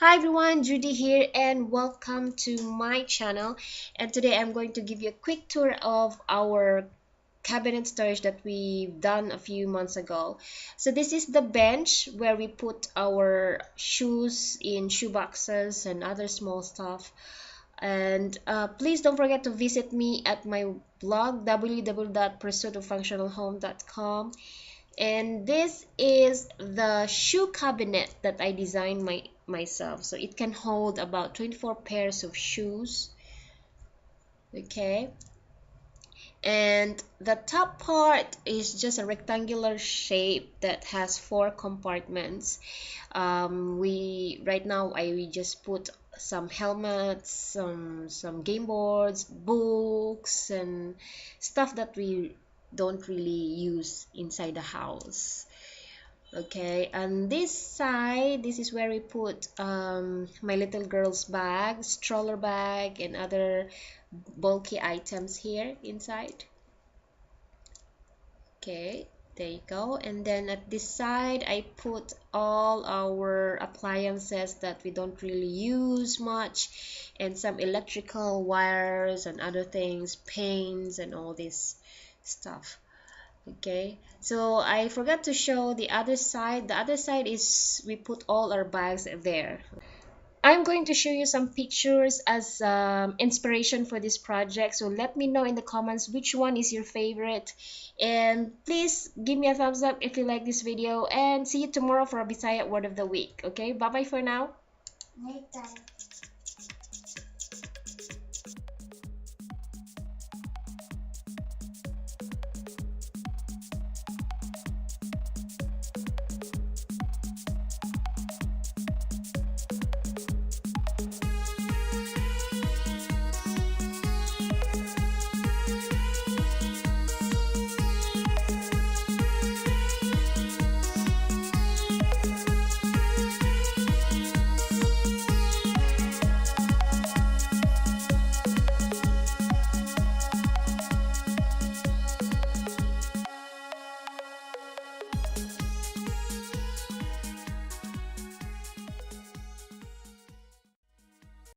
Hi everyone, Judy here and welcome to my channel. And today I'm going to give you a quick tour of our cabinet storage that we've done a few months ago. So this is the bench where we put our shoes in shoe boxes and other small stuff. And please don't forget to visit me at my blog www.pursuitoffunctionalhome.com. And this is the shoe cabinet that I designed myself, so it can hold about 24 pairs of shoes. Okay, and the top part is just a rectangular shape that has four compartments. We right now I just put some helmets, some game boards, books, and stuff that we don't really use inside the house. Okay, and this side, this is where we put my little girl's bag, stroller bag, and other bulky items here inside. Okay, there you go. And then at this side I put all our appliances that we don't really use much, and some electrical wires and other things, paints and all this stuff. Okay, so I forgot to show the other side. The other side is we put all our bags there. I'm going to show you some pictures as inspiration for this project, so let me know in the comments which one is your favorite, and please give me a thumbs up if you like this video, and see you tomorrow for a Bisaya word of the week. Okay, bye bye for now. Later.